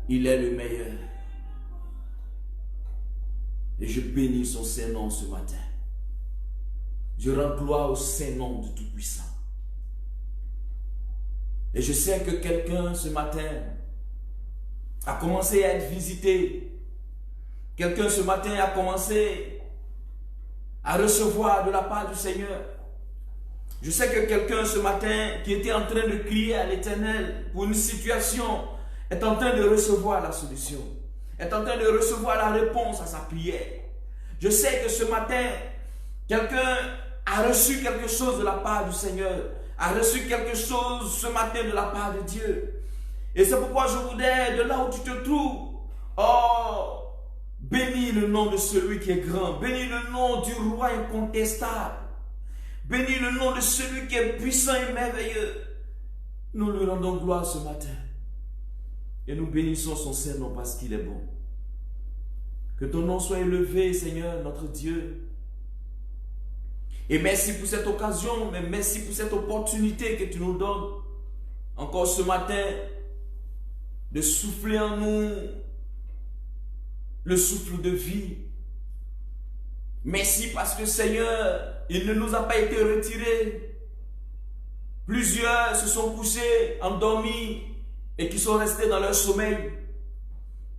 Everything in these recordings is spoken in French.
Il est le meilleur. Et je bénis son Saint-Nom ce matin. Je rends gloire au Saint-Nom du Tout-Puissant. Et je sais que quelqu'un ce matin a commencé à être visité. Quelqu'un ce matin a commencé à recevoir de la part du Seigneur. Je sais que quelqu'un ce matin qui était en train de crier à l'Éternel pour une situation est en train de recevoir la solution, est en train de recevoir la réponse à sa prière. Je sais que ce matin, quelqu'un a reçu quelque chose de la part du Seigneur, a reçu quelque chose ce matin de la part de Dieu. Et c'est pourquoi je voudrais, de là où tu te trouves, oh, bénis le nom de celui qui est grand, bénis le nom du roi incontestable, bénis le nom de celui qui est puissant et merveilleux. Nous lui rendons gloire ce matin. Et nous bénissons son Saint-Nom parce qu'il est bon. Que ton nom soit élevé, Seigneur, notre Dieu. Et merci pour cette occasion, mais merci pour cette opportunité que tu nous donnes encore ce matin de souffler en nous le souffle de vie. Merci parce que, Seigneur, il ne nous a pas été retiré. Plusieurs se sont couchés, endormis et qui sont restés dans leur sommeil.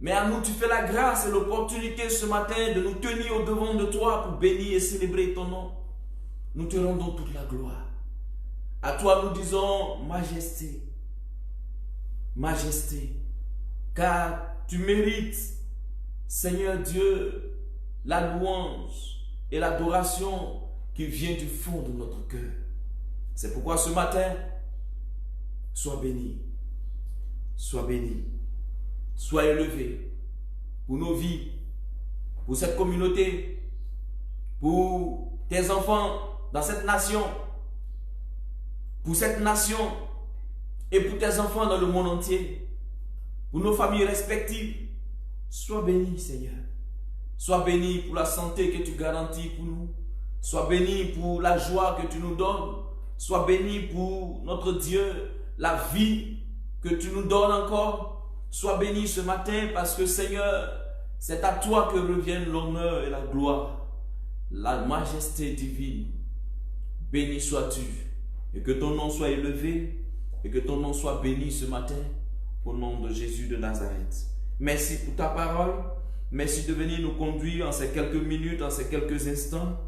Mais à nous, tu fais la grâce et l'opportunité ce matin de nous tenir au devant de toi pour bénir et célébrer ton nom. Nous te rendons toute la gloire. À toi, nous disons majesté, majesté, car tu mérites, Seigneur Dieu, la louange et l'adoration qui vient du fond de notre cœur. C'est pourquoi ce matin, sois béni, sois élevé pour nos vies, pour cette communauté, pour tes enfants dans cette nation, pour cette nation et pour tes enfants dans le monde entier, pour nos familles respectives. Sois béni, Seigneur. Sois béni pour la santé que tu garantis pour nous. Sois béni pour la joie que tu nous donnes. Sois béni pour notre Dieu, la vie que tu nous donnes encore. Sois béni ce matin parce que, Seigneur, c'est à toi que reviennent l'honneur et la gloire, la majesté divine. Béni sois-tu et que ton nom soit élevé et que ton nom soit béni ce matin au nom de Jésus de Nazareth. Merci pour ta parole. Merci de venir nous conduire en ces quelques minutes, en ces quelques instants.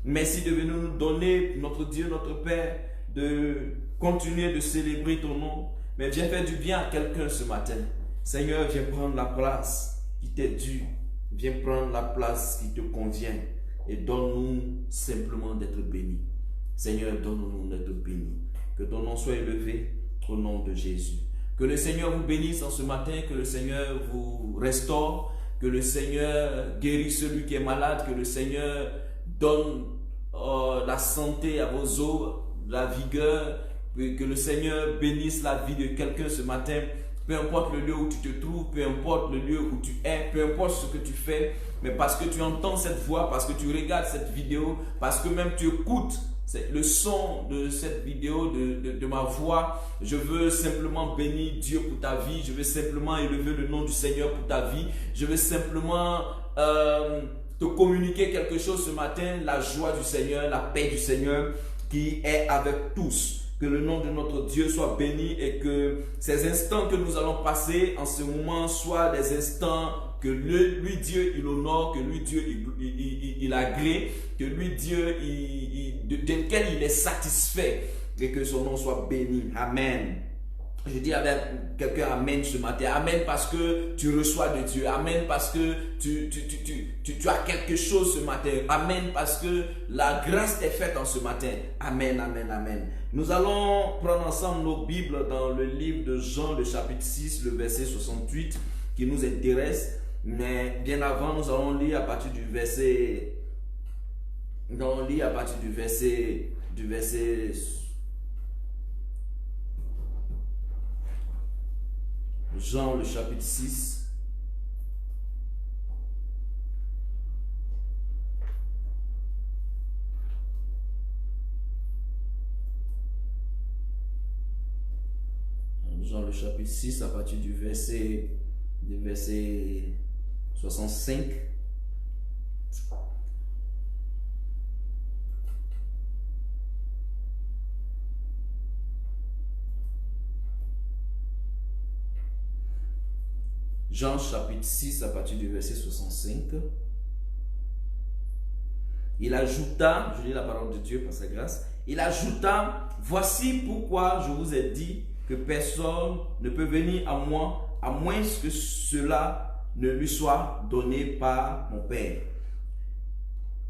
Merci de venir nous donner, notre Dieu, notre Père, de continuer de célébrer ton nom. Mais viens faire du bien à quelqu'un ce matin. Seigneur, viens prendre la place qui t'est due. Viens prendre la place qui te convient. Et donne-nous simplement d'être bénis. Seigneur, donne-nous d'être bénis. Que ton nom soit élevé au nom de Jésus. Que le Seigneur vous bénisse en ce matin. Que le Seigneur vous restaure. Que le Seigneur guérisse celui qui est malade. Que le Seigneur donne la santé à vos os, la vigueur. Que le Seigneur bénisse la vie de quelqu'un ce matin. Peu importe le lieu où tu te trouves, peu importe le lieu où tu es, peu importe ce que tu fais, mais parce que tu entends cette voix, parce que tu regardes cette vidéo, parce que même tu écoutes le son de cette vidéo, de ma voix, je veux simplement bénir Dieu pour ta vie, je veux simplement élever le nom du Seigneur pour ta vie, je veux simplement te communiquer quelque chose ce matin, la joie du Seigneur, la paix du Seigneur qui est avec tous. Que le nom de notre Dieu soit béni et que ces instants que nous allons passer en ce moment soient des instants que lui Dieu il honore, que lui Dieu il agrée, que lui Dieu desquels il est satisfait et que son nom soit béni. Amen. Je dis avec quelqu'un amen ce matin. Amen parce que tu reçois de Dieu. Amen parce que tu as quelque chose ce matin. Amen parce que la grâce t'est faite en ce matin. Amen, amen, amen. Nous allons prendre ensemble nos Bibles dans le livre de Jean, le chapitre 6, le verset 68 qui nous intéresse. Mais bien avant, nous allons lire à partir du verset... Nous allons lire à partir du verset Jean, le chapitre 6. Jean, le chapitre 6, à partir du verset du verset 65. Jean chapitre 6 à partir du verset 65. Il ajouta, je lis la parole de Dieu par sa grâce, il ajouta, voici pourquoi je vous ai dit que personne ne peut venir à moi à moins que cela ne lui soit donné par mon Père.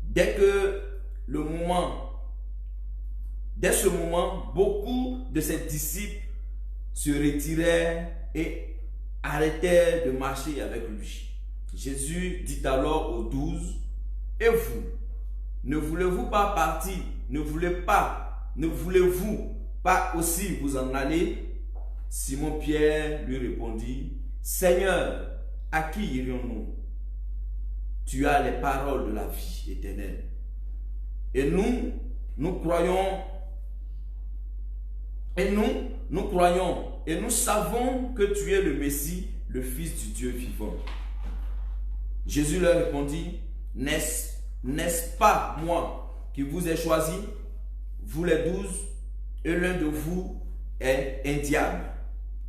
Dès ce moment, beaucoup de ses disciples se retirèrent et arrêtèrent de marcher avec lui. Jésus dit alors aux 12, et vous, ne voulez-vous pas partir? Ne voulez-vous pas aussi vous en aller? Simon-Pierre lui répondit, Seigneur, à qui irions-nous? Tu as les paroles de la vie éternelle. Et nous croyons, et nous savons que tu es le Messie, le Fils du Dieu vivant. Jésus leur répondit, n'est-ce pas moi qui vous ai choisi, vous les 12, et l'un de vous est un diable.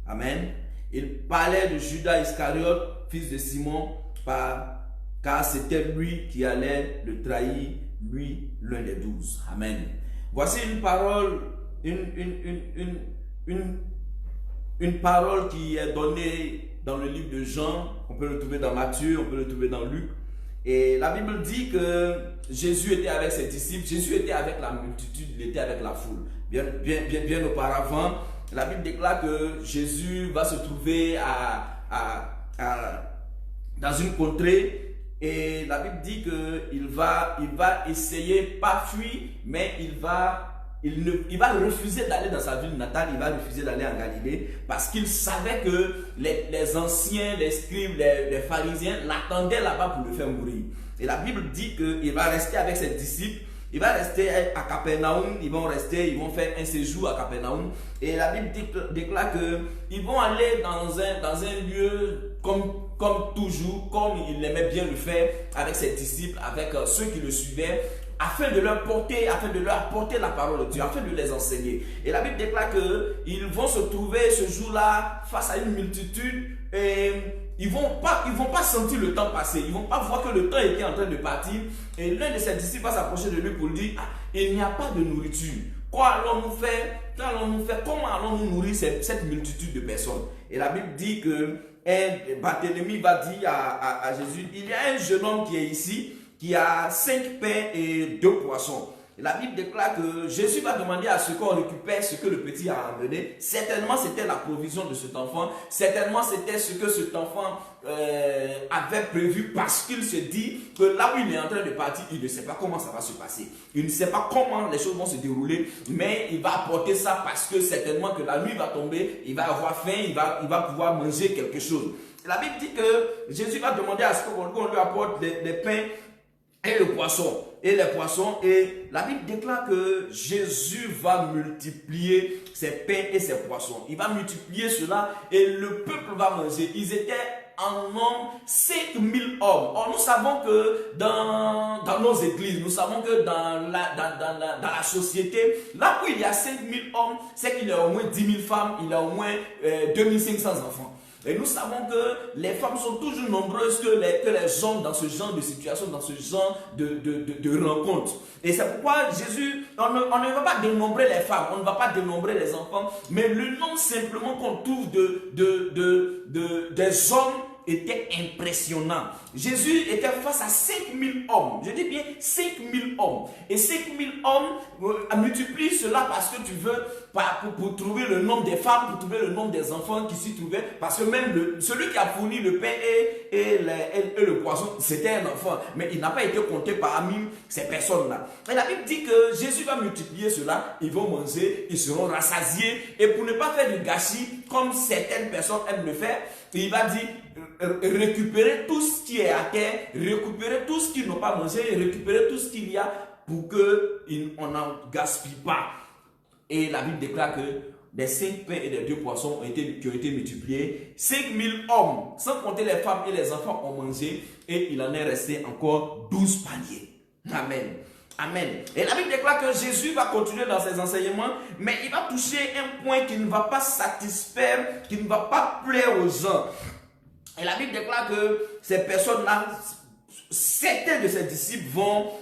Amen. Il parlait de Judas Iscariote, fils de Simon, car c'était lui qui allait le trahir, lui, l'un des 12. Amen. Voici une parole, une parole qui est donnée dans le livre de Jean. On peut le trouver dans Matthieu, on peut le trouver dans Luc. Et la Bible dit que Jésus était avec ses disciples, Jésus était avec la multitude, il était avec la foule. Bien auparavant, la Bible déclare que Jésus va se trouver dans une contrée, et la Bible dit qu'il va essayer, pas fuir, mais il va refuser d'aller dans sa ville natale, il va refuser d'aller en Galilée, parce qu'il savait que les anciens, les scribes, les pharisiens l'attendaient là-bas pour le faire mourir. Et la Bible dit qu'il va rester avec ses disciples, il va rester à Capernaum, ils vont faire un séjour à Capernaum. Et la Bible déclare qu'ils vont aller dans un lieu comme toujours, comme il aimait bien le faire avec ses disciples, avec ceux qui le suivaient, afin de leur apporter la parole de Dieu, afin de les enseigner. Et la Bible déclare qu'ils vont se trouver ce jour-là face à une multitude, et ils vont pas sentir le temps passer, ils vont pas voir que le temps était en train de partir. Et l'un de ses disciples va s'approcher de lui pour lui dire, il n'y a pas de nourriture. Quoi allons-nous faire? Comment allons-nous nourrir cette multitude de personnes? Et la Bible dit que Barthélemy va dire à Jésus, il y a un jeune homme qui est ici, qui a 5 pains et 2 poissons. Et la Bible déclare que Jésus va demander à ce qu'on récupère ce que le petit a amené. Certainement, c'était la provision de cet enfant. Certainement, c'était ce que cet enfant avait prévu, parce qu'il se dit que là où il est en train de partir, il ne sait pas comment ça va se passer. Il ne sait pas comment les choses vont se dérouler, mais il va apporter ça parce que certainement que la nuit va tomber, il va avoir faim, il va pouvoir manger quelque chose. Et la Bible dit que Jésus va demander à ce qu'on lui apporte les pains et les poissons. Et la Bible déclare que Jésus va multiplier ses pains et ses poissons. Il va multiplier cela et le peuple va manger. Ils étaient en nombre 5000 hommes. Or, nous savons que dans nos églises, nous savons que dans la société, là où il y a 5000 hommes, c'est qu'il y a au moins 10 000 femmes, il y a au moins 2500 enfants. Et nous savons que les femmes sont toujours nombreuses que les hommes dans ce genre de situation, dans ce genre de rencontre. Et c'est pourquoi Jésus, on ne va pas dénombrer les femmes, on ne va pas dénombrer les enfants, mais le nom simplement qu'on trouve des hommes était impressionnant. Jésus était face à 5000 hommes. Je dis bien 5000 hommes. Et 5000 hommes, multiplie cela parce que tu veux, pour trouver le nombre des femmes, pour trouver le nombre des enfants qui s'y trouvaient. Parce que même celui qui a fourni le pain et le poisson, c'était un enfant. Mais il n'a pas été compté parmi ces personnes-là. Et la Bible dit que Jésus va multiplier cela. Ils vont manger, ils seront rassasiés. Et pour ne pas faire du gâchis, comme certaines personnes aiment le faire, il va dire, récupérer tout ce qui est à terre, récupérer tout ce qu'ils n'ont pas mangé, récupérer tout ce qu'il y a pour qu'on n'en gaspille pas. Et la Bible déclare que des 5 pains et des 2 poissons qui ont été multipliés. 5000 hommes, sans compter les femmes et les enfants, ont mangé et il en est resté encore 12 paniers. Amen. Amen. Et la Bible déclare que Jésus va continuer dans ses enseignements, mais il va toucher un point qui ne va pas satisfaire, qui ne va pas plaire aux gens. Et la Bible déclare que ces personnes-là, certains de ses disciples vont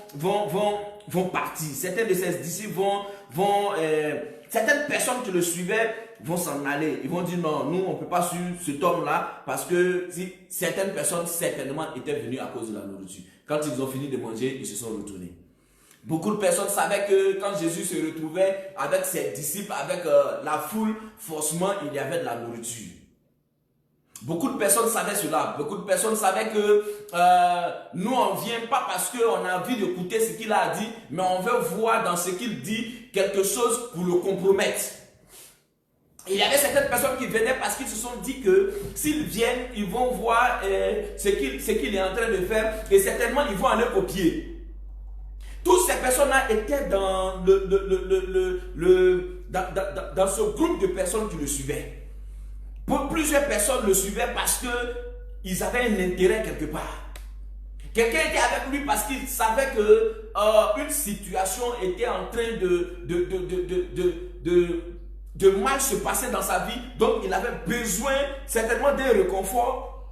partir. Certains de ses disciples certaines personnes qui le suivaient vont s'en aller. Ils vont dire non, nous on ne peut pas suivre cet homme-là parce que si certaines personnes certainement étaient venues à cause de la nourriture. Quand ils ont fini de manger, ils se sont retournés. Beaucoup de personnes savaient que quand Jésus se retrouvait avec ses disciples, avec la foule, forcément il y avait de la nourriture. Beaucoup de personnes savaient cela. Beaucoup de personnes savaient que nous, on ne vient pas parce qu'on a envie d'écouter ce qu'il a dit, mais on veut voir dans ce qu'il dit quelque chose pour le compromettre. Il y avait certaines personnes qui venaient parce qu'ils se sont dit que s'ils viennent, ils vont voir ce qu'il est en train de faire et certainement ils vont aller copier. Toutes ces personnes-là étaient dans, dans ce groupe de personnes qui le suivaient. Plusieurs personnes le suivaient parce qu'ils avaient un intérêt quelque part. Quelqu'un était avec lui parce qu'il savait que une situation était en train de mal se passer dans sa vie. Donc il avait besoin certainement d'un réconfort.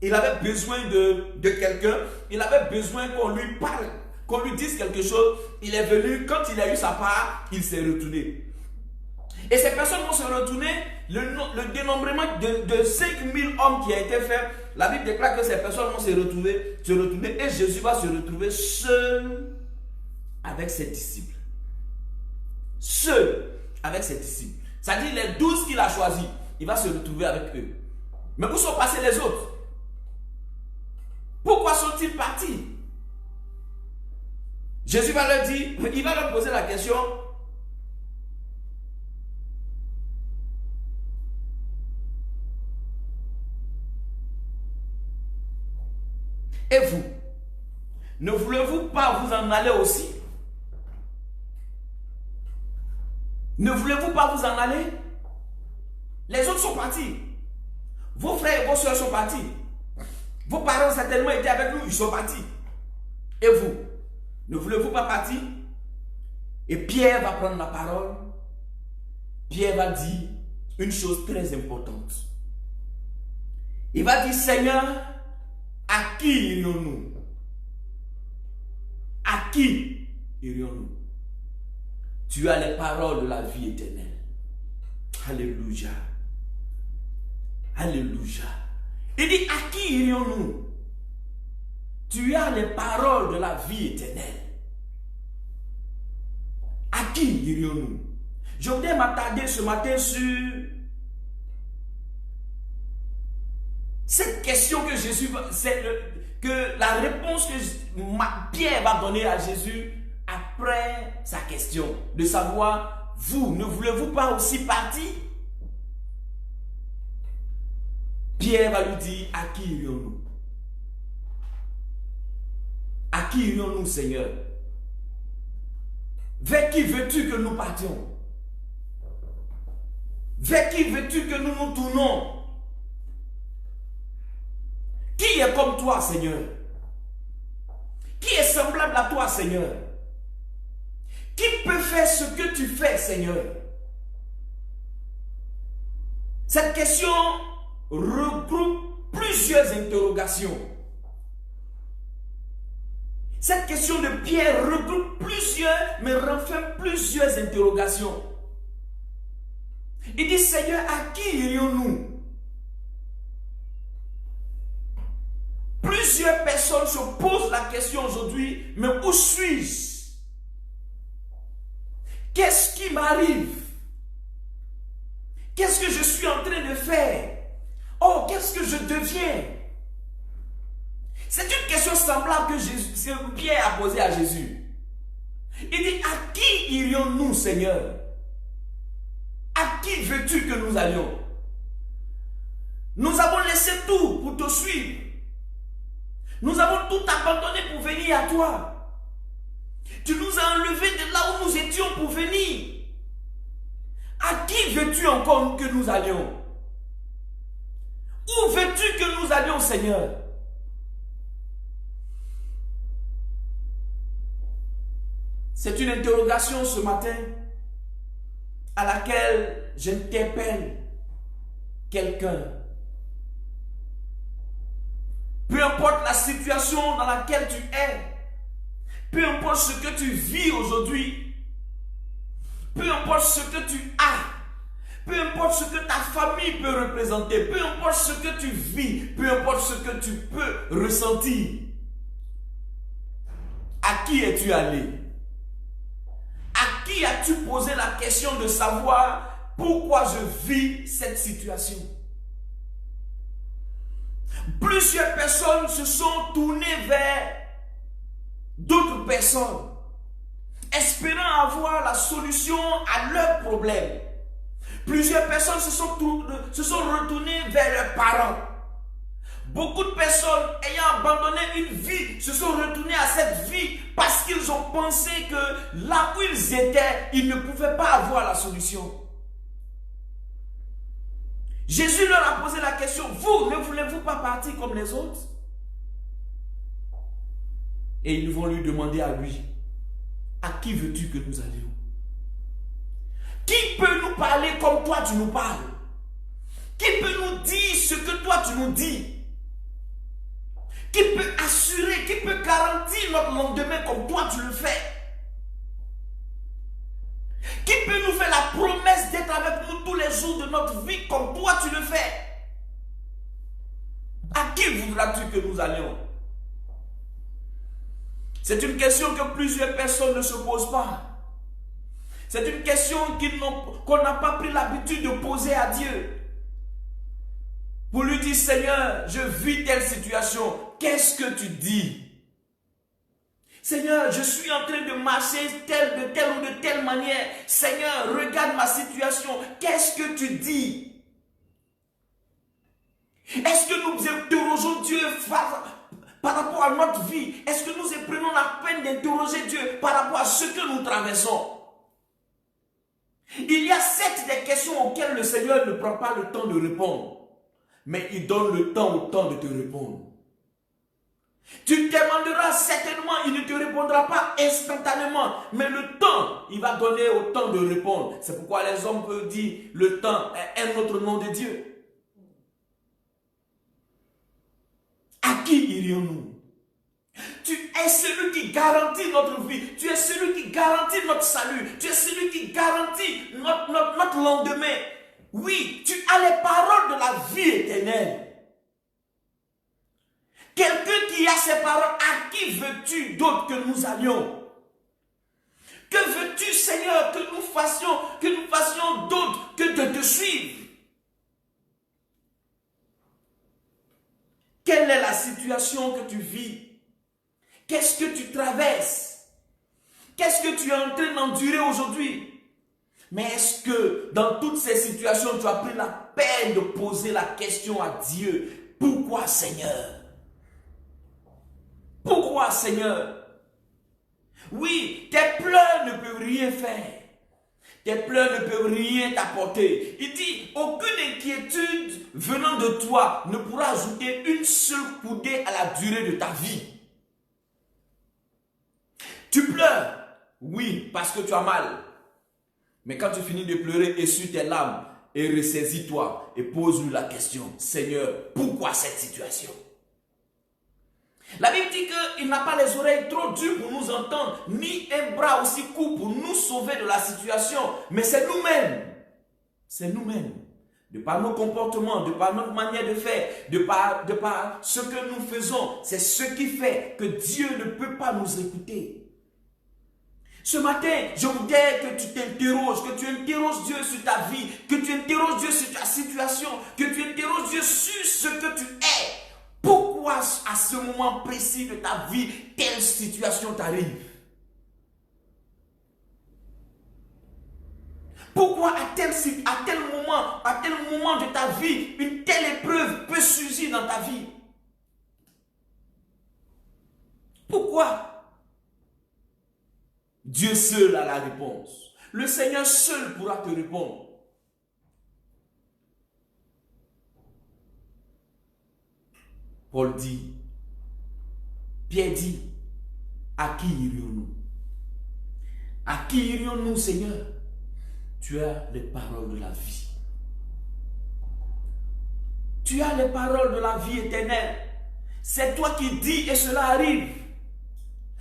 Il avait besoin de quelqu'un. Il avait besoin qu'on lui parle, qu'on lui dise quelque chose. Il est venu, quand il a eu sa part, il s'est retourné. Et ces personnes vont se retourner. Le dénombrement de 5000 hommes qui a été fait, la Bible déclare que ces personnes vont se retourner et Jésus va se retrouver seul avec ses disciples. Seul avec ses disciples. C'est-à-dire les 12 qu'il a choisis, il va se retrouver avec eux. Mais où sont passés les autres? Pourquoi sont-ils partis? Jésus va leur dire, il va leur poser la question. Et vous, ne voulez-vous pas vous en aller aussi? Ne voulez-vous pas vous en aller? Les autres sont partis. Vos frères et vos soeurs sont partis. Vos parents certainement étaient avec nous, ils sont partis. Et vous, ne voulez-vous pas partir? Et Pierre va prendre la parole. Pierre va dire une chose très importante. Il va dire, Seigneur, à qui irions-nous? À qui irions-nous? Tu as les paroles de la vie éternelle. Alléluia. Alléluia. Il dit, à qui irions-nous? Tu as les paroles de la vie éternelle. À qui irions-nous? Je voudrais m'attarder ce matin sur cette question que Jésus, que la réponse que Pierre va donner à Jésus après sa question, de savoir, vous, ne voulez-vous pas aussi partir? Pierre va lui dire, à qui irions-nous? À qui irions-nous, Seigneur? Vers qui veux-tu que nous partions? Vers qui veux-tu que nous nous tournons? Qui est comme toi, Seigneur? Qui est semblable à toi, Seigneur? Qui peut faire ce que tu fais, Seigneur? Cette question regroupe plusieurs interrogations. Cette question de Pierre regroupe plusieurs, mais renferme plusieurs interrogations. Il dit, Seigneur, à qui irions-nous? Plusieurs personnes se posent la question aujourd'hui, mais où suis-je? Qu'est-ce qui m'arrive? Qu'est-ce que je suis en train de faire? Oh, qu'est-ce que je deviens? C'est une question semblable que Pierre a posée à Jésus. Il dit, à qui irions-nous, Seigneur? À qui veux-tu que nous allions? Nous avons laissé tout pour te suivre. Nous avons tout abandonné pour venir à toi. Tu nous as enlevés de là où nous étions pour venir. À qui veux-tu encore que nous allions? Où veux-tu que nous allions, Seigneur? C'est une interrogation ce matin à laquelle j'interpelle quelqu'un. Peu importe la situation dans laquelle tu es, peu importe ce que tu vis aujourd'hui, peu importe ce que tu as, peu importe ce que ta famille peut représenter, peu importe ce que tu vis, peu importe ce que tu peux ressentir, à qui es-tu allé? À qui as-tu posé la question de savoir pourquoi je vis cette situation? Plusieurs personnes se sont tournées vers d'autres personnes, espérant avoir la solution à leurs problèmes. Plusieurs personnes se sont retournées vers leurs parents. Beaucoup de personnes ayant abandonné une vie se sont retournées à cette vie parce qu'ils ont pensé que là où ils étaient, ils ne pouvaient pas avoir la solution. Jésus leur a posé la question, vous, ne voulez-vous pas partir comme les autres? Et ils vont lui demander à lui, à qui veux-tu que nous allions? Qui peut nous parler comme toi tu nous parles? Qui peut nous dire ce que toi tu nous dis? Qui peut assurer, qui peut garantir notre lendemain comme toi tu le fais? Qui peut nous faire la promesse d'être avec nous tous les jours de notre vie comme toi tu le fais? À qui voudras-tu que nous allions? C'est une question que plusieurs personnes ne se posent pas. C'est une question qu'on n'a pas pris l'habitude de poser à Dieu. Pour lui dire, Seigneur, je vis telle situation, qu'est-ce que tu dis? Seigneur, je suis en train de marcher de telle ou de telle manière. Seigneur, regarde ma situation, qu'est-ce que tu dis? Est-ce que nous interrogeons Dieu par rapport à notre vie? Est-ce que nous prenons la peine d'interroger Dieu par rapport à ce que nous traversons? Il y a certes des questions auxquelles le Seigneur ne prend pas le temps de répondre. Mais il donne le temps au temps de te répondre. Tu demanderas certainement, il ne te répondra pas instantanément. Mais le temps, il va donner au temps de répondre. C'est pourquoi les hommes peuvent dire, le temps est un autre nom de Dieu. À qui irions-nous? Tu es celui qui garantit notre vie. Tu es celui qui garantit notre salut. Tu es celui qui garantit notre lendemain. Oui, tu as les paroles de la vie éternelle. Quelqu'un qui a ces paroles, à qui veux-tu d'autre que nous allions? Que veux-tu, Seigneur, que nous fassions d'autre que de te suivre? Quelle est la situation que tu vis? Qu'est-ce que tu traverses? Qu'est-ce que tu es en train d'endurer aujourd'hui? Mais est-ce que dans toutes ces situations, tu as pris la peine de poser la question à Dieu? Pourquoi, Seigneur? Pourquoi, Seigneur? Oui, tes pleurs ne peuvent rien faire. Tes pleurs ne peuvent rien t'apporter. Il dit, aucune inquiétude venant de toi ne pourra ajouter une seule coudée à la durée de ta vie. Tu pleures, oui, parce que tu as mal. Mais quand tu finis de pleurer, essuie tes larmes et ressaisis-toi et pose-lui la question. Seigneur, pourquoi cette situation? La Bible dit qu'il n'a pas les oreilles trop dures pour nous entendre, ni un bras aussi court pour nous sauver de la situation. Mais c'est nous-mêmes. C'est nous-mêmes. De par nos comportements, de par notre manière de faire, de par ce que nous faisons, c'est ce qui fait que Dieu ne peut pas nous écouter. Ce matin, je voudrais que tu t'interroges, que tu interroges Dieu sur ta vie, que tu interroges Dieu sur ta situation, que tu interroges Dieu sur ce que tu es. Pourquoi à ce moment précis de ta vie, telle situation t'arrive? Pourquoi à tel moment de ta vie, une telle épreuve peut surgir dans ta vie? Pourquoi? Dieu seul a la réponse. Le Seigneur seul pourra te répondre. Paul dit, Pierre dit, à qui irions-nous? À qui irions-nous, Seigneur? Tu as les paroles de la vie. Tu as les paroles de la vie éternelle. C'est toi qui dis et cela arrive.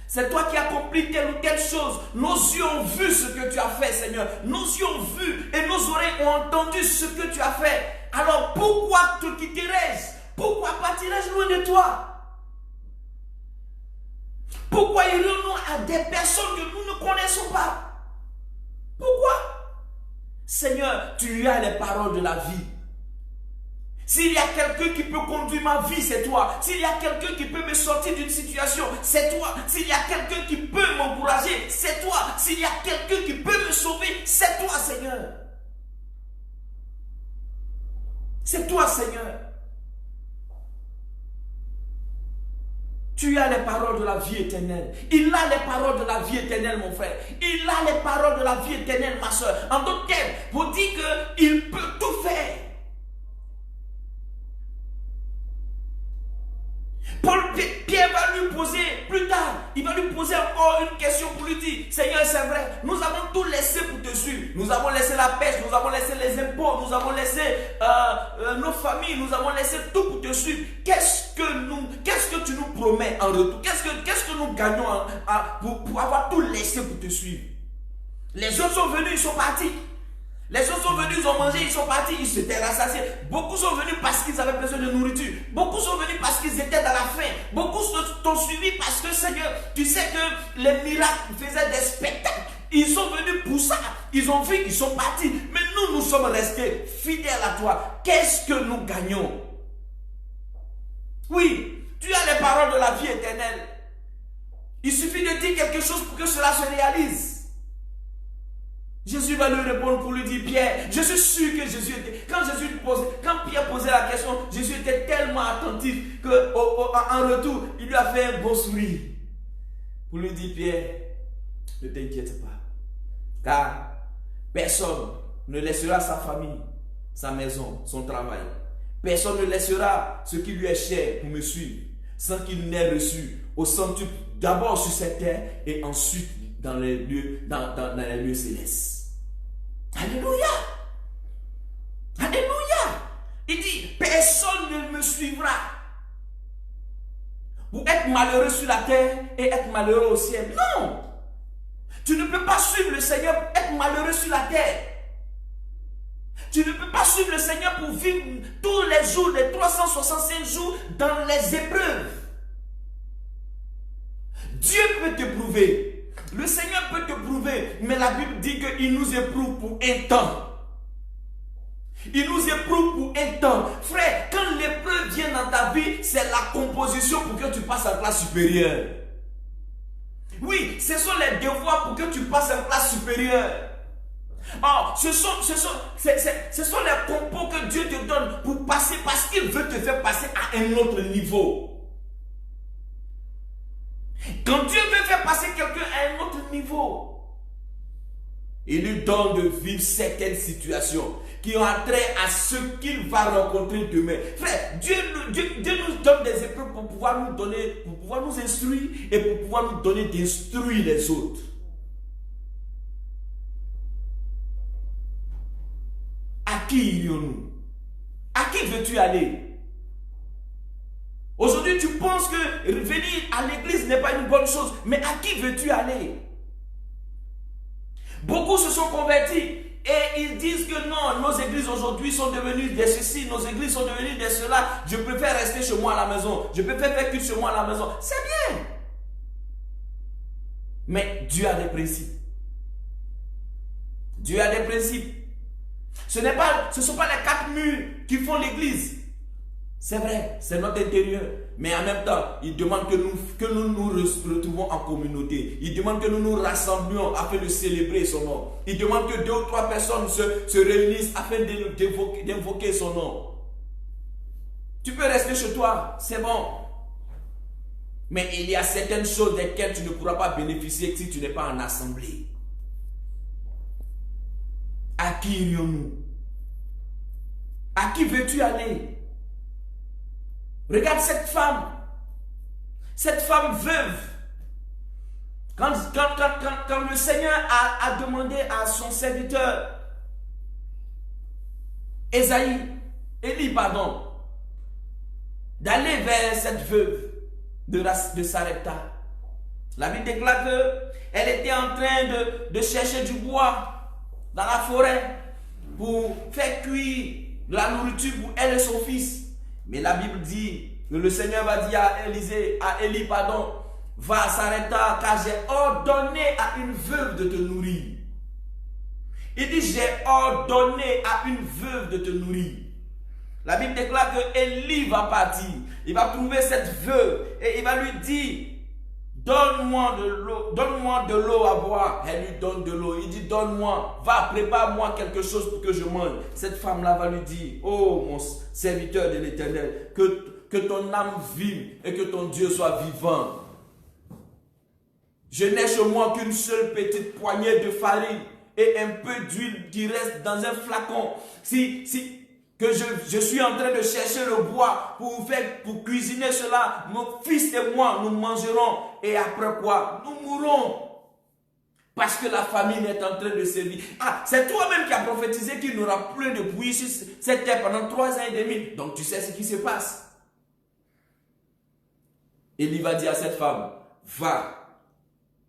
C'est toi qui accomplis telle ou telle chose. Nos yeux ont vu ce que tu as fait, Seigneur. Nos yeux ont vu et nos oreilles ont entendu ce que tu as fait. Alors pourquoi te quitterais-je? Pourquoi partirais-je loin de toi? Pourquoi irions-nous à des personnes que nous ne connaissons pas? Pourquoi? Seigneur, tu as les paroles de la vie. S'il y a quelqu'un qui peut conduire ma vie, c'est toi. S'il y a quelqu'un qui peut me sortir d'une situation, c'est toi. S'il y a quelqu'un qui peut m'encourager, c'est toi. S'il y a quelqu'un qui peut me sauver, c'est toi, Seigneur. C'est toi, Seigneur. Tu as les paroles de la vie éternelle. Il a les paroles de la vie éternelle, mon frère. Il a les paroles de la vie éternelle, ma soeur. En d'autres termes, pour dire qu'il peut tout faire. Pierre va lui poser plus tard, il va lui poser encore une question pour lui dire, Seigneur, c'est vrai, nous avons tout laissé pour te suivre. Nous avons laissé la pêche, nous avons laissé les impôts, nous avons laissé nos familles, nous avons laissé tout pour te suivre. Qu'est-ce que tu nous promets en retour? Qu'est-ce que nous gagnons pour avoir tout laissé pour te suivre? Les autres sont venus, ils sont partis. Les autres sont venus, ils ont mangé, ils sont partis, ils s'étaient rassasiés. Beaucoup sont venus parce qu'ils avaient besoin de nourriture. Beaucoup sont venus parce qu'ils étaient dans la faim. Beaucoup t'ont suivi parce que, Seigneur, tu sais que les miracles faisaient des spectacles. Ils sont venus pour ça. Ils ont vu, ils sont partis. Mais nous sommes restés fidèles à toi. Qu'est-ce que nous gagnons? Oui, tu as les paroles de la vie éternelle. Il suffit de dire quelque chose pour que cela se réalise. Jésus va lui répondre pour lui dire, Pierre, je suis sûr que Jésus était, quand Pierre posait la question, Jésus était tellement attentif qu'en retour, il lui a fait un beau sourire. Pour lui dire, Pierre, ne t'inquiète pas, car personne ne laissera sa famille, sa maison, son travail. Personne ne laissera ce qui lui est cher pour me suivre, sans qu'il n'ait reçu au centuple, d'abord sur cette terre et ensuite dans les lieux célestes. Alléluia! Alléluia! Il dit, personne ne me suivra pour être malheureux sur la terre et être malheureux au ciel. Non! Tu ne peux pas suivre le Seigneur pour être malheureux sur la terre. Tu ne peux pas suivre le Seigneur pour vivre tous les jours, les 365 jours dans les épreuves. Dieu peut te prouver. Le Seigneur peut te prouver, mais la Bible dit qu'il nous éprouve pour un temps. Il nous éprouve pour un temps. Frère, quand l'épreuve vient dans ta vie, c'est la composition pour que tu passes en classe supérieure. Oui, ce sont les devoirs pour que tu passes en classe supérieure. Oh, ce sont les compos que Dieu te donne pour passer parce qu'il veut te faire passer à un autre niveau. Quand Dieu veut faire passer quelqu'un à un autre niveau, il lui donne de vivre certaines situations qui ont trait à ce qu'il va rencontrer demain. Frère, Dieu nous donne des épreuves pour pouvoir nous donner, pour pouvoir nous instruire et pour pouvoir nous donner d'instruire les autres. À qui irions-nous? À qui veux-tu aller? Aujourd'hui, tu penses que venir à l'église n'est pas une bonne chose, mais à qui veux-tu aller? Beaucoup se sont convertis et ils disent que non, nos églises aujourd'hui sont devenues des ceci, nos églises sont devenues des cela. Je préfère rester chez moi à la maison. Je préfère faire culte chez moi à la maison. C'est bien. Mais Dieu a des principes. Dieu a des principes. Ce ne sont pas les 4 murs qui font l'église. C'est vrai, c'est notre intérieur. Mais en même temps, il demande que nous retrouvons en communauté. Il demande que nous nous rassemblions afin de célébrer son nom. Il demande que 2 ou 3 personnes se réunissent afin d'invoquer son nom. Tu peux rester chez toi, c'est bon. Mais il y a certaines choses desquelles tu ne pourras pas bénéficier si tu n'es pas en assemblée. À qui irions-nous? À qui veux-tu aller? Regarde cette femme veuve. Quand le Seigneur a demandé à son serviteur Élie, d'aller vers cette veuve de Sarepta. La Bible déclare qu'elle était en train de chercher du bois dans la forêt pour faire cuire de la nourriture pour elle et son fils. Mais la Bible dit que le Seigneur va dire à Élie, va à Sarepta, car j'ai ordonné à une veuve de te nourrir. Il dit, j'ai ordonné à une veuve de te nourrir. La Bible déclare que Élie va partir. Il va trouver cette veuve et il va lui dire, donne-moi de l'eau à boire. Elle lui donne de l'eau. Il dit, donne-moi, va, prépare-moi quelque chose pour que je mange. Cette femme-là va lui dire, oh mon serviteur de l'Éternel, que ton âme vive et que ton Dieu soit vivant. Je n'ai chez moi qu'une seule petite poignée de farine et un peu d'huile qui reste dans un flacon. Que je suis en train de chercher le bois pour cuisiner cela. Mon fils et moi, nous mangerons. Et après quoi? Nous mourrons. Parce que la famine est en train de sévir. Ah, c'est toi-même qui as prophétisé qu'il n'y aura plus de pluie sur cette terre pendant 3 ans et demi. Donc tu sais ce qui se passe. Élie va dire à cette femme, va,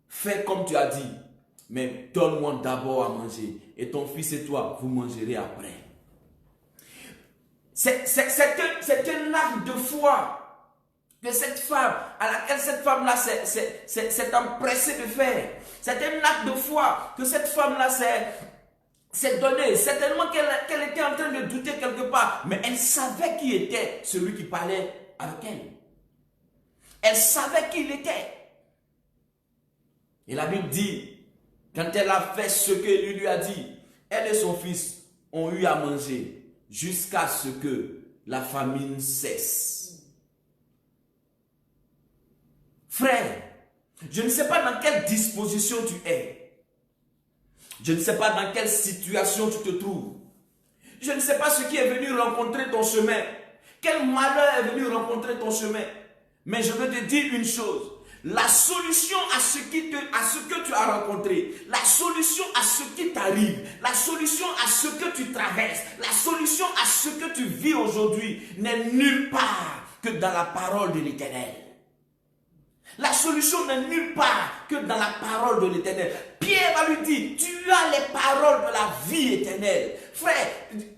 fais comme tu as dit, mais donne-moi d'abord à manger. Et ton fils et toi, vous mangerez après. C'est un acte de foi que cette femme, à laquelle cette femme-là s'est empressée de faire. C'est un acte de foi que cette femme-là s'est donné. Certainement qu'elle était en train de douter quelque part, mais elle savait qui était celui qui parlait avec elle. Elle savait qui il était. Et la Bible dit, quand elle a fait ce que lui a dit, elle et son fils ont eu à manger jusqu'à ce que la famine cesse. Frère, je ne sais pas dans quelle disposition tu es. Je ne sais pas dans quelle situation tu te trouves. Je ne sais pas ce qui est venu rencontrer ton chemin. Quel malheur est venu rencontrer ton chemin. Mais je veux te dire une chose. La solution à ce que tu as rencontré, la solution à ce qui t'arrive, la solution à ce que tu traverses, la solution à ce que tu vis aujourd'hui n'est nulle part que dans la parole de l'Éternel. La solution n'est nulle part que dans la parole de l'Éternel. Pierre va lui dire, tu as les paroles de la vie éternelle. Frère,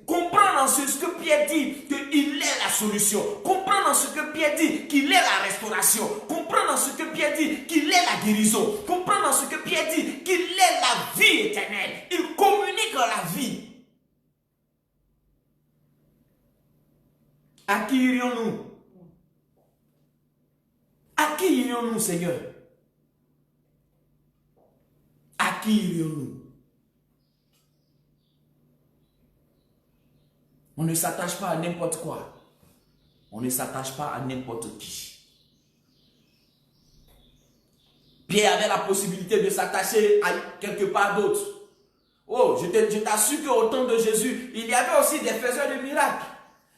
comprends dans ce que Pierre dit qu'il est la solution. Comprends dans ce que Pierre dit qu'il est la restauration. Comprends dans ce que Pierre dit qu'il est la guérison. Comprends dans ce que Pierre dit qu'il est la vie éternelle. Il communique la vie. À qui irions-nous? À qui irions-nous, Seigneur? À qui irions-nous? On ne s'attache pas à n'importe quoi. On ne s'attache pas à n'importe qui. Pierre avait la possibilité de s'attacher à quelque part d'autre. Oh, je t'assure qu'au temps de Jésus, il y avait aussi des faiseurs de miracles.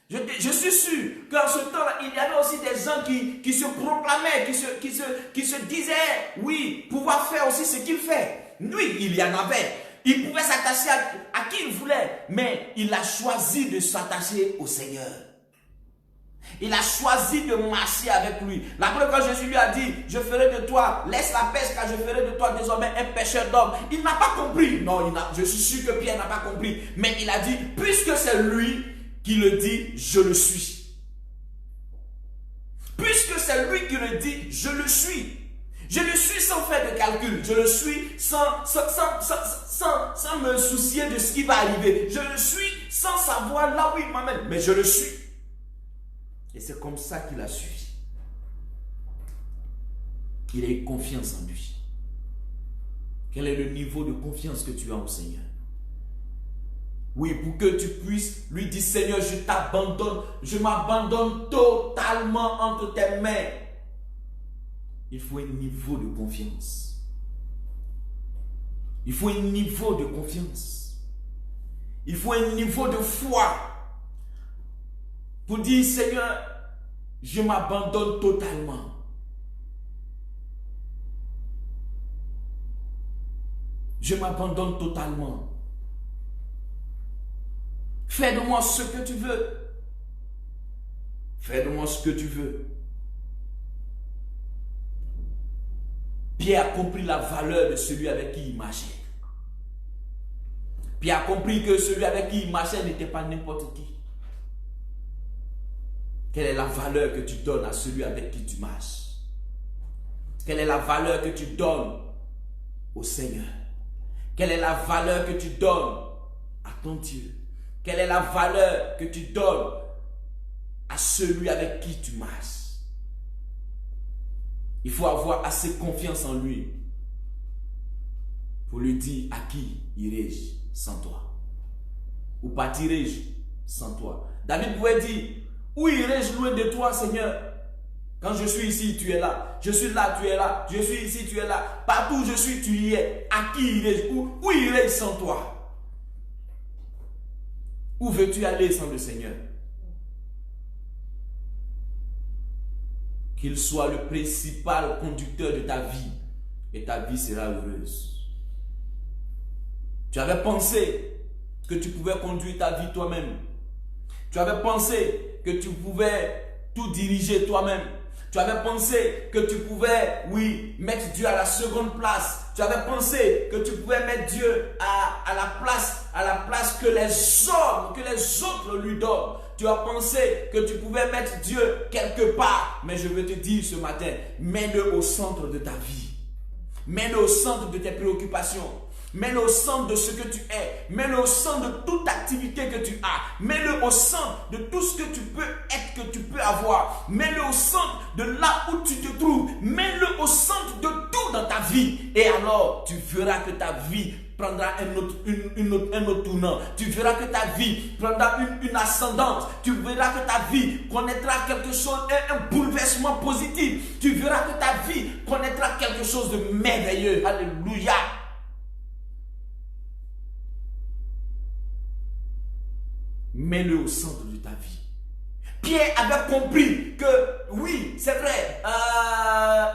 Je suis sûr qu'en ce temps-là, il y avait aussi des gens qui se proclamaient, qui se disaient, oui, pouvoir faire aussi ce qu'il fait. Lui, il y en avait. Il pouvait s'attacher à qui il voulait, mais il a choisi de s'attacher au Seigneur. Il a choisi de marcher avec lui. La première fois, Jésus lui a dit, je ferai de toi, laisse la pêche car je ferai de toi désormais un pêcheur d'hommes. Il n'a pas compris. Non, je suis sûr que Pierre n'a pas compris. Mais il a dit, puisque c'est lui qui le dit, je le suis. Puisque c'est lui qui le dit, je le suis. Je le suis sans faire de calcul. Je le suis sans me soucier de ce qui va arriver. Je le suis sans savoir là où il m'amène. Mais je le suis. Et c'est comme ça qu'il a suivi. Il a eu confiance en lui. Quel est le niveau de confiance que tu as au Seigneur? Oui, pour que tu puisses lui dire, Seigneur, je t'abandonne, je m'abandonne totalement entre tes mains. Il faut un niveau de confiance. Il faut un niveau de confiance. Il faut un niveau de foi. Pour dire, Seigneur, Je m'abandonne totalement. Je m'abandonne totalement. Fais de moi ce que tu veux. Fais de moi ce que tu veux. Pierre a compris la valeur de celui avec qui il marchait. Pierre a compris que celui avec qui il marchait n'était pas n'importe qui. Quelle est la valeur que tu donnes à celui avec qui tu marches? Quelle est la valeur que tu donnes au Seigneur? Quelle est la valeur que tu donnes à ton Dieu? Quelle est la valeur que tu donnes à celui avec qui tu marches? Il faut avoir assez confiance en lui pour lui dire: à qui irai-je sans toi? Où partirai-je sans toi? David pouvait dire: où irai-je loin de toi, Seigneur? Quand je suis ici, tu es là. Je suis là, tu es là. Je suis ici, tu es là. Partout où je suis, tu y es. À qui irai-je? Où irai-je sans toi? Où veux-tu aller sans le Seigneur? Qu'il soit le principal conducteur de ta vie, et ta vie sera heureuse. Tu avais pensé que tu pouvais conduire ta vie toi-même. Tu avais pensé que tu pouvais tout diriger toi-même. Tu avais pensé que tu pouvais, oui, mettre Dieu à la seconde place. Tu avais pensé que tu pouvais mettre Dieu à la place que les hommes, que les autres lui donnent. Tu as pensé que tu pouvais mettre Dieu quelque part. Mais je veux te dire ce matin, mets-le au centre de ta vie. Mets-le au centre de tes préoccupations. Mets-le au centre de ce que tu es. Mets-le au centre de toute activité que tu as. Mets-le au centre de tout ce que tu peux être, que tu peux avoir. Mets-le au centre de là où tu te trouves. Mets-le au centre de tout dans ta vie. Et alors, tu verras que ta vie prendra un autre tournant. Tu verras que ta vie prendra une ascendance. Tu verras que ta vie connaîtra quelque chose, un bouleversement positif. Tu verras que ta vie connaîtra quelque chose de merveilleux. Alléluia. Mets-le au centre de ta vie. Pierre avait compris que, oui, c'est vrai,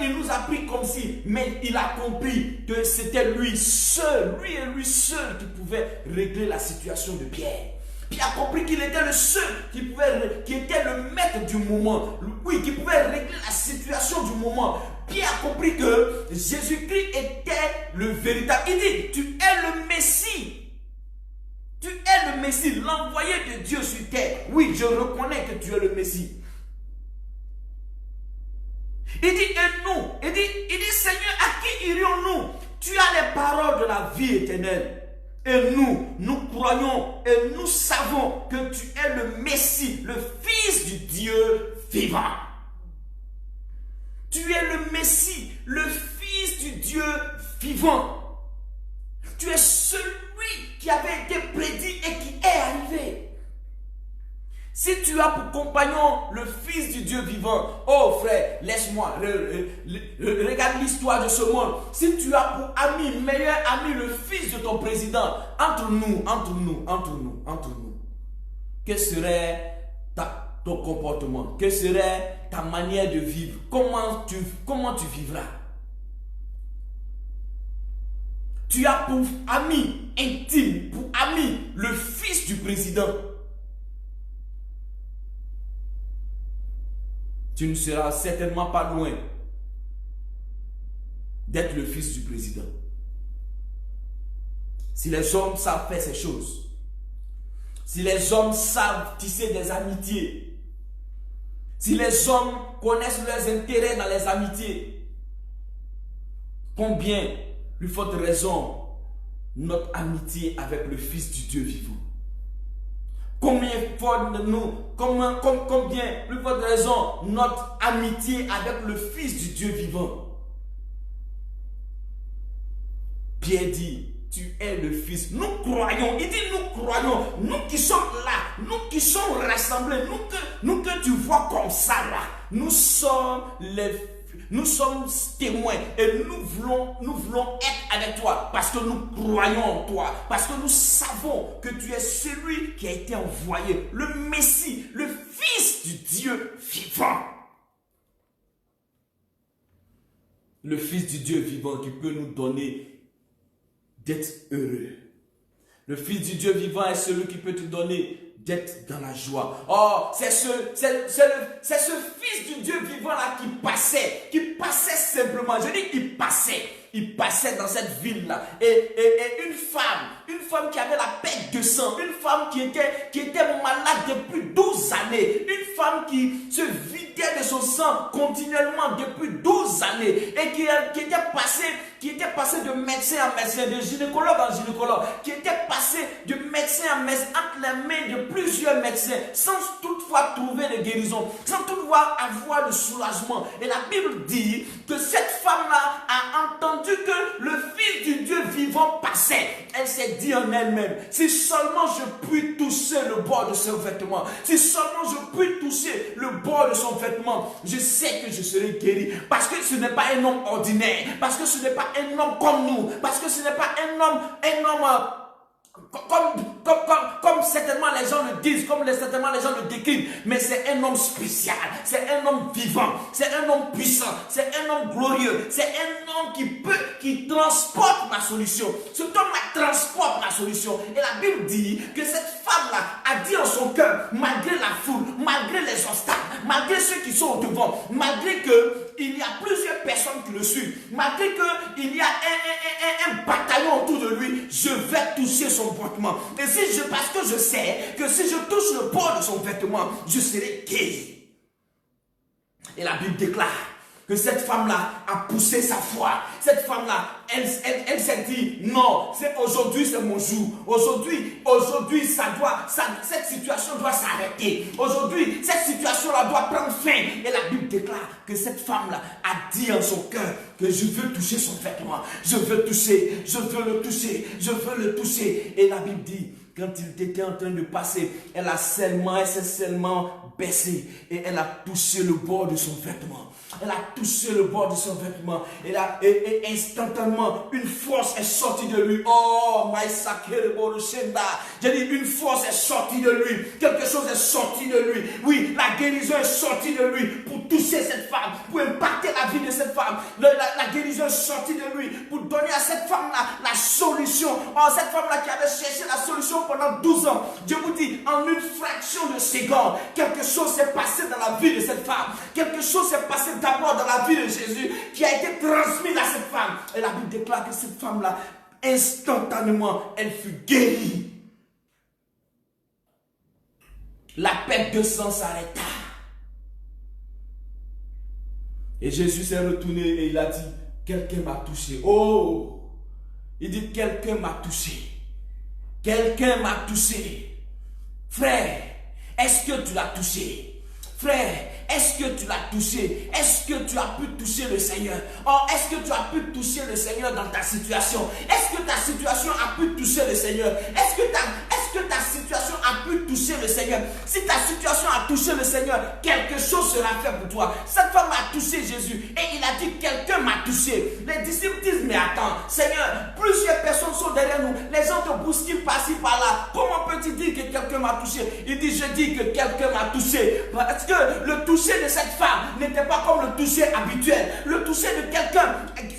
il nous a pris comme si, mais il a compris que c'était lui seul, lui et lui seul qui pouvait régler la situation de Pierre. Pierre a compris qu'il était le seul qui était le maître du moment, oui, qui pouvait régler la situation du moment. Pierre a compris que Jésus-Christ était le véritable. Il dit: tu es le Messie. Tu es le Messie, l'envoyé de Dieu sur terre. Oui, je reconnais que tu es le Messie. Il dit: et nous, il dit Seigneur, à qui irions-nous? Tu as les paroles de la vie éternelle. Et nous croyons et nous savons que tu es le Messie, le Fils du Dieu vivant. Tu es le Messie, le Fils du Dieu vivant. Tu es celui qui avait été prédit et qui est arrivé. Si tu as pour compagnon le Fils du Dieu vivant, oh frère, laisse-moi, regarde l'histoire de ce monde. Si tu as pour ami, meilleur ami, le fils de ton président, entre nous, quel serait ton comportement? Quelle serait ta manière de vivre? Comment tu vivras? Tu as pour ami intime, pour ami, le fils du président. Tu ne seras certainement pas loin d'être le fils du président. Si les hommes savent faire ces choses, si les hommes savent tisser des amitiés, si les hommes connaissent leurs intérêts dans les amitiés, combien plus forte raison notre amitié avec le Fils du Dieu vivant. Combien plus forte raison notre amitié avec le Fils du Dieu vivant. Pierre dit: tu es le Fils. Nous croyons, il dit nous croyons, nous qui sommes là, nous qui sommes rassemblés, nous que tu vois comme ça là, nous sommes Nous sommes témoins et nous voulons être avec toi parce que nous croyons en toi, parce que nous savons que tu es celui qui a été envoyé, le Messie, le Fils du Dieu vivant. Le Fils du Dieu vivant qui peut nous donner d'être heureux. Le Fils du Dieu vivant est celui qui peut te donner d'être dans la joie. Oh, c'est ce Fils du Dieu vivant là qui passait simplement. Je dis qu'il passait dans cette ville-là. Et une femme qui avait la perte de sang, une femme qui était malade depuis 12 années, une femme qui se vidait de son sang continuellement depuis 12 années et qui était passée de médecin en médecin, de gynécologue en gynécologue, qui était passée de médecin en médecin entre les mains de plusieurs médecins sans toutefois trouver de guérison, sans toutefois avoir de soulagement. Et la Bible dit que cette femme-là a entendu que le Fils du Dieu vivant passait. Elle s'est dit en elle-même, si seulement je puis toucher le bord de son vêtement, si seulement je puis toucher le bord de son vêtement, je sais que je serai guéri. Parce que ce n'est pas un homme ordinaire, parce que ce n'est pas un homme comme nous, parce que ce n'est pas un homme comme certainement les gens le disent, certainement les gens le décrivent, mais c'est un homme spécial, c'est un homme vivant, c'est un homme puissant, c'est un homme glorieux, c'est un homme qui transporte ma solution. Cet homme-là transporte ma solution. Et la Bible dit que cette femme-là a dit en son cœur, malgré la foule, malgré les obstacles, malgré ceux qui sont au devant, malgré qu'il y a plusieurs personnes qui le suivent, malgré qu'il y a un bataillon autour de lui, je vais toucher son vêtement. Et parce que je sais que si je touche le bord de son vêtement, je serai guéri. Et la Bible déclare que cette femme-là a poussé sa foi. Cette femme-là, elle s'est dit, non, aujourd'hui c'est mon jour. Aujourd'hui, cette situation doit s'arrêter. Aujourd'hui, cette situation-là doit prendre fin. Et la Bible déclare que cette femme-là a dit en son cœur que je veux toucher son vêtement. Je veux le toucher, je veux le toucher. Et la Bible dit, quand il était en train de passer, elle s'est seulement baissée et elle a touché le bord de son vêtement. Elle a touché le bord de son vêtement. Et instantanément, une force est sortie de lui. Oh, my sakere boroshenda. J'ai dit, une force est sortie de lui. Quelque chose est sorti de lui. Oui, la guérison est sortie de lui pour toucher cette femme, pour impacter la vie de cette femme. La guérison est sortie de lui pour donner à cette femme-là la solution. Oh, cette femme-là qui avait cherché la solution pendant 12 ans. Je vous dis, en une fraction de seconde, quelque chose s'est passé dans la vie de cette femme. Quelque chose s'est passé d'abord dans la vie de Jésus qui a été transmis à cette femme. Et la Bible déclare que cette femme-là, instantanément, elle fut guérie. La perte de sang s'arrêta. Et Jésus s'est retourné et il a dit, quelqu'un m'a touché. Oh! Il dit, quelqu'un m'a touché. Quelqu'un m'a touché. Frère, est-ce que tu l'as touché? Frère, est-ce que tu l'as touché? Est-ce que tu as pu toucher le Seigneur? Oh, est-ce que tu as pu toucher le Seigneur dans ta situation? Est-ce que ta situation a pu toucher le Seigneur? Est-ce que ta situation a pu toucher le Seigneur? Si ta situation a touché le Seigneur, quelque chose sera fait pour toi. Cette femme a touché Jésus et il a dit, quelqu'un m'a touché. Les disciples disent, mais attends, Seigneur, plusieurs personnes sont derrière nous. Les gens te bousculent par-ci, par-là. Comment peux-tu dire que quelqu'un m'a touché? Il dit, je dis que quelqu'un m'a touché. Parce que le toucher de cette femme n'était pas comme le toucher habituel. Le toucher de quelqu'un,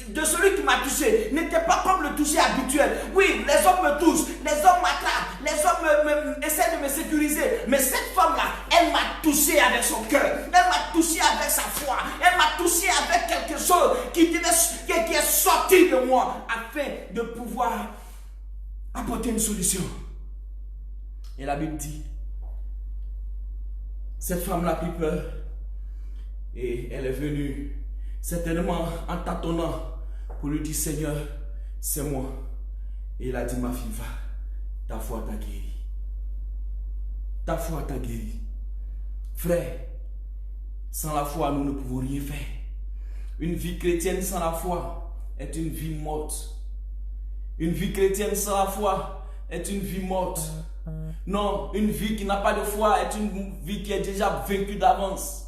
de celui qui m'a touché, n'était pas comme le toucher habituel. Oui, les hommes me touchent, les hommes m'attrapent, les hommes essaient de me sécuriser. Mais cette femme-là, elle m'a touché avec son cœur. Elle m'a touché avec sa foi. Elle m'a touché avec quelque chose qui est sorti de moi afin de pouvoir apporter une solution. Et la Bible dit, cette femme-là a pris peur et elle est venue certainement en tâtonnant pour lui dire, Seigneur, c'est moi. Et il a dit, ma fille, va, ta foi t'a guéri. Ta foi t'a guéri. Frère, sans la foi, nous ne pouvons rien faire. Une vie chrétienne sans la foi est une vie morte. Une vie chrétienne sans la foi est une vie morte. Non, une vie qui n'a pas de foi est une vie qui est déjà vaincue d'avance.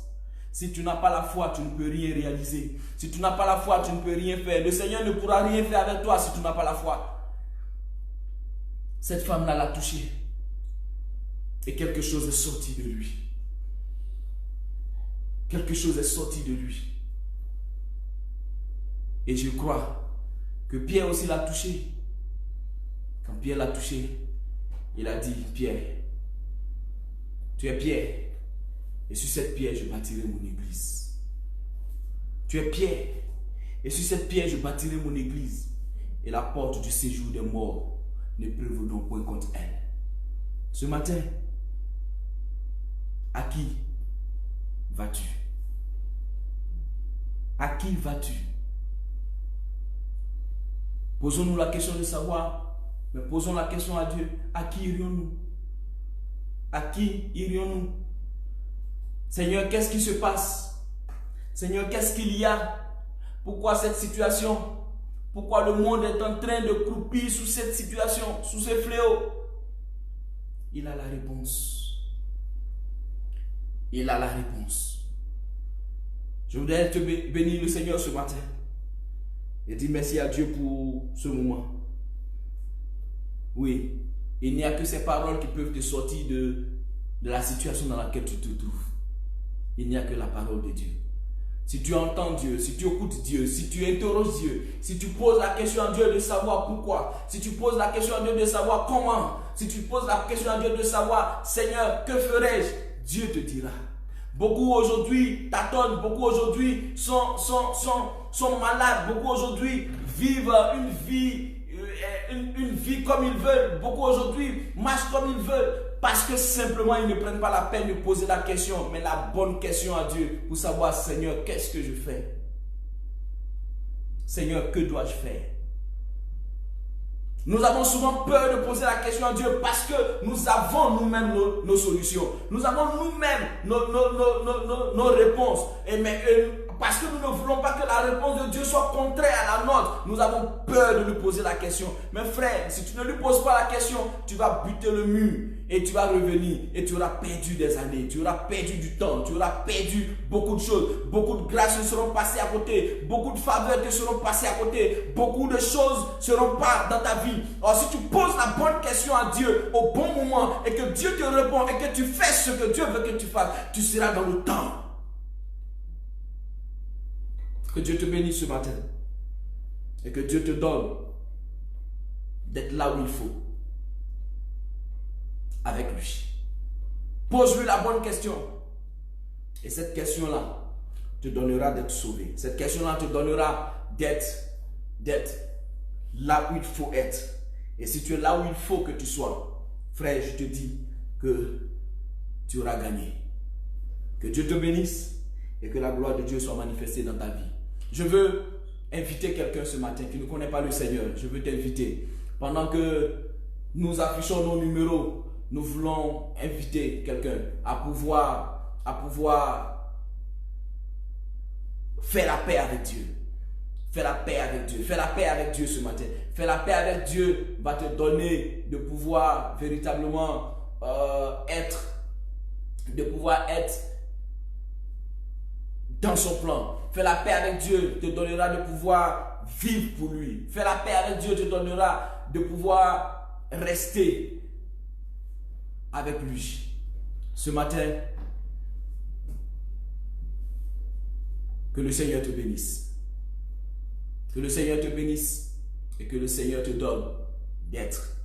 Si tu n'as pas la foi, tu ne peux rien réaliser. Si tu n'as pas la foi, tu ne peux rien faire. Le Seigneur ne pourra rien faire avec toi si tu n'as pas la foi. Cette femme-là l'a touché. Et quelque chose est sorti de lui. Quelque chose est sorti de lui. Et je crois que Pierre aussi l'a touché. Quand Pierre l'a touché, il a dit, Pierre, tu es Pierre. Et sur cette pierre, je bâtirai mon église. Tu es Pierre. Et sur cette pierre, je bâtirai mon église. Et la porte du séjour des morts ne prévaudront point contre elle. Ce matin, à qui vas-tu? À qui vas-tu? Posons-nous la question de savoir, mais posons la question à Dieu. À qui irions-nous? À qui irions-nous? Seigneur, qu'est-ce qui se passe? Seigneur, qu'est-ce qu'il y a? Pourquoi cette situation? Pourquoi le monde est en train de croupir sous cette situation, sous ce fléau? Il a la réponse. Il a la réponse. Je voudrais te bénir le Seigneur ce matin et dire merci à Dieu pour ce moment. Oui, il n'y a que ces paroles qui peuvent te sortir de la situation dans laquelle tu te trouves. Il n'y a que la parole de Dieu. Si tu entends Dieu, si tu écoutes Dieu, si tu interroges Dieu, si tu poses la question à Dieu de savoir pourquoi, si tu poses la question à Dieu de savoir comment, si tu poses la question à Dieu de savoir, Seigneur, que ferais-je? Dieu te dira. Beaucoup aujourd'hui tâtonnent, beaucoup aujourd'hui sont malades, beaucoup aujourd'hui vivent une vie comme ils veulent, beaucoup aujourd'hui marchent comme ils veulent. Parce que simplement, ils ne prennent pas la peine de poser la question, mais la bonne question à Dieu pour savoir, Seigneur, qu'est-ce que je fais? Seigneur, que dois-je faire? Nous avons souvent peur de poser la question à Dieu parce que nous avons nous-mêmes nos solutions. Nous avons nous-mêmes nos réponses. Parce que nous ne voulons pas que la réponse de Dieu soit contraire à la nôtre, nous avons peur de lui poser la question. Mais frère, si tu ne lui poses pas la question, tu vas buter le mur et tu vas revenir et tu auras perdu des années, tu auras perdu du temps, tu auras perdu beaucoup de choses. Beaucoup de grâces seront passées à côté, beaucoup de faveurs te seront passées à côté, beaucoup de choses ne seront pas dans ta vie. Alors si tu poses la bonne question à Dieu au bon moment et que Dieu te répond et que tu fais ce que Dieu veut que tu fasses, tu seras dans le temps. Que Dieu te bénisse ce matin et que Dieu te donne d'être là où il faut avec lui. Pose-lui la bonne question et cette question-là te donnera d'être sauvé. Cette question-là te donnera d'être là où il faut être. Et si tu es là où il faut que tu sois, frère, je te dis que tu auras gagné. Que Dieu te bénisse et que la gloire de Dieu soit manifestée dans ta vie. Je veux inviter quelqu'un ce matin qui ne connaît pas le Seigneur. Je veux t'inviter. Pendant que nous affichons nos numéros, nous voulons inviter quelqu'un à pouvoir faire la paix avec Dieu. Fais la paix avec Dieu. Fais la paix avec Dieu ce matin. Fais la paix avec Dieu va te donner de pouvoir véritablement être dans son plan. Fais la paix avec Dieu te donnera de pouvoir vivre pour lui. Fais la paix avec Dieu te donnera de pouvoir rester avec lui. Ce matin, que le Seigneur te bénisse. Que le Seigneur te bénisse et que le Seigneur te donne d'être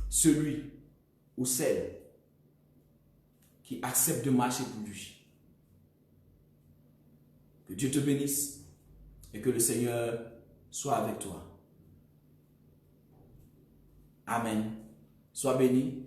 celui ou celle qui accepte de marcher pour lui. Que Dieu te bénisse et que le Seigneur soit avec toi. Amen. Sois béni